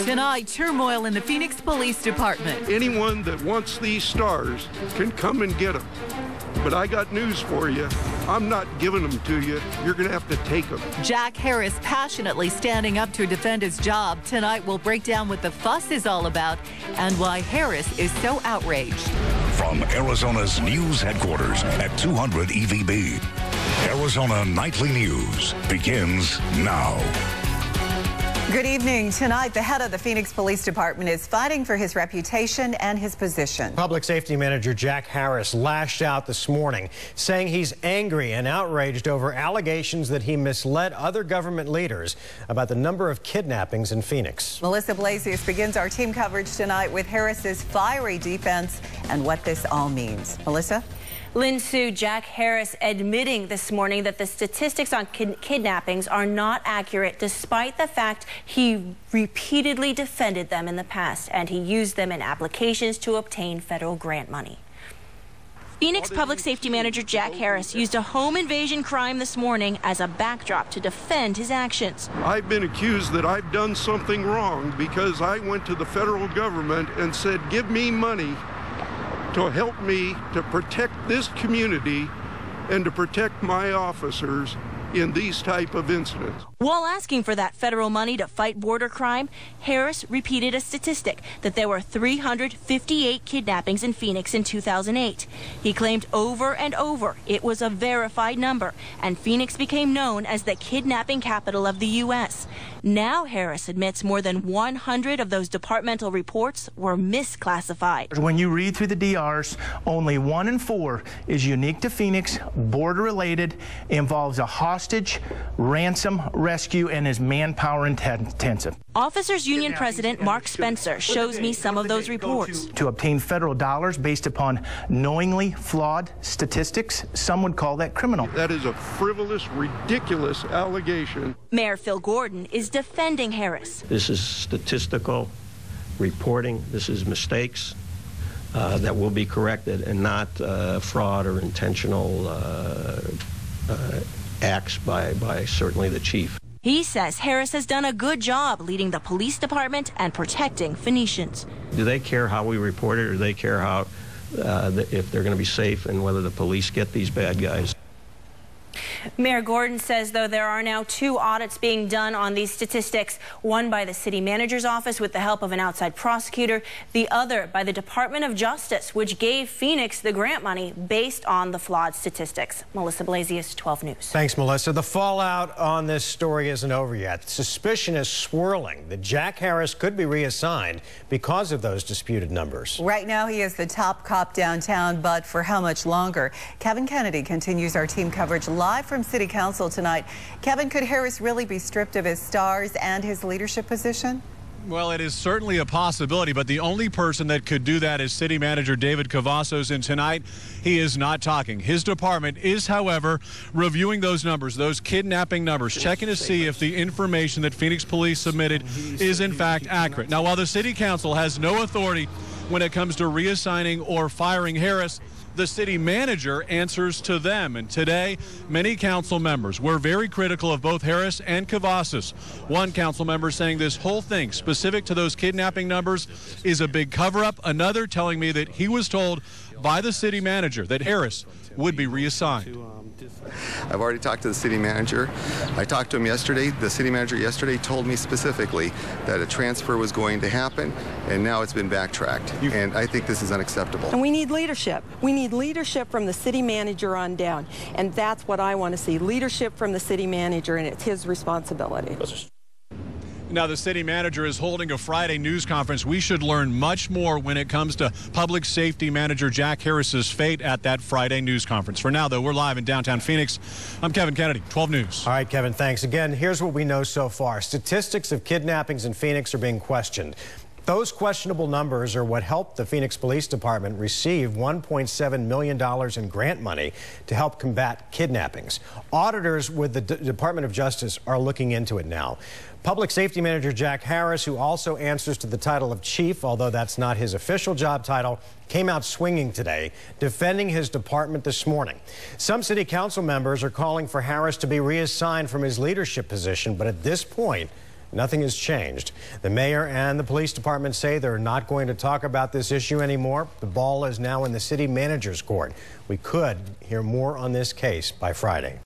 Tonight, turmoil in the Phoenix Police Department. Anyone that wants these stars can come and get them. But I got news for you. I'm not giving them to you. You're going to have to take them. Jack Harris passionately standing up to defend his job. Tonight, we'll break down what the fuss is all about and why Harris is so outraged. From Arizona's news headquarters at 200 EVB, Arizona Nightly News begins now. Good evening. Tonight, the head of the Phoenix Police Department is fighting for his reputation and his position. Public Safety Manager Jack Harris lashed out this morning, saying he's angry and outraged over allegations that he misled other government leaders about the number of kidnappings in Phoenix. Melissa Blasius begins our team coverage tonight with Harris's fiery defense and what this all means. Melissa? Lynn Sue, Jack Harris admitting this morning that the statistics on kidnappings are not accurate, despite the fact he repeatedly defended them in the past, and he used them in applications to obtain federal grant money. Phoenix Public Safety Manager Jack Harris used a home invasion crime this morning as a backdrop to defend his actions. I've been accused that I've done something wrong because I went to the federal government and said, give me money to help me to protect this community and to protect my officers in these type of incidents. While asking for that federal money to fight border crime, Harris repeated a statistic that there were 358 kidnappings in Phoenix in 2008. He claimed over and over it was a verified number, and Phoenix became known as the kidnapping capital of the U.S. Now Harris admits more than 100 of those departmental reports were misclassified. When you read through the DRs, only 1 in 4 is unique to Phoenix, border-related, involves a hostage, ransom, rescue, and is manpower intensive. Officers Union President Mark Spencer shows me some of those reports. To obtain federal dollars based upon knowingly flawed statistics, some would call that criminal. That is a frivolous, ridiculous allegation. Mayor Phil Gordon is defending Harris. This is statistical reporting. This is mistakes that will be corrected, and not fraud or intentional acts by certainly the chief. He says Harris has done a good job leading the police department and protecting Phoenicians. Do they care how we report it, or do they care how if they're going to be safe and whether the police get these bad guys? Mayor Gordon says, though, there are now 2 audits being done on these statistics, one by the city manager's office with the help of an outside prosecutor, the other by the Department of Justice, which gave Phoenix the grant money based on the flawed statistics. Melissa Blasius, 12 News. Thanks, Melissa. The fallout on this story isn't over yet. Suspicion is swirling that Jack Harris could be reassigned because of those disputed numbers. Right now, he is the top cop downtown, but for how much longer? Kevin Kennedy continues our team coverage live from City Council tonight. Kevin, could Harris really be stripped of his stars and his leadership position? Well, it is certainly a possibility, but the only person that could do that is City Manager David Cavazos, and tonight he is not talking. His department is, however, reviewing those numbers, those kidnapping numbers, checking to see if the information that Phoenix Police submitted is in fact accurate. Now, while the City Council has no authority when it comes to reassigning or firing Harris, the city manager answers to them. And today, many council members were very critical of both Harris and Cavazos. One council member saying this whole thing, specific to those kidnapping numbers, is a big cover-up. Another telling me that he was told by the city manager that Harris would be reassigned. I've already talked to the city manager. I talked to him yesterday. The city manager yesterday told me specifically that a transfer was going to happen, and now it's been backtracked. And I think this is unacceptable. And we need leadership. We need leadership from the city manager on down. And that's what I want to see, leadership from the city manager, and it's his responsibility. Now, the city manager is holding a Friday news conference. We should learn much more when it comes to Public Safety Manager Jack Harris's fate at that Friday news conference. For now, though, we're live in downtown Phoenix. I'm Kevin Kennedy, 12 News. All right, Kevin, thanks. Again, here's what we know so far. Statistics of kidnappings in Phoenix are being questioned. Those questionable numbers are what helped the Phoenix Police Department receive $1.7 million in grant money to help combat kidnappings. Auditors with the Department of Justice are looking into it now. Public Safety Manager Jack Harris, who also answers to the title of chief, although that's not his official job title, came out swinging today, defending his department this morning. Some city council members are calling for Harris to be reassigned from his leadership position, but at this point, Nothing has changed. The mayor and the police department say they're not going to talk about this issue anymore. The ball is now in the city manager's court. We could hear more on this case by Friday.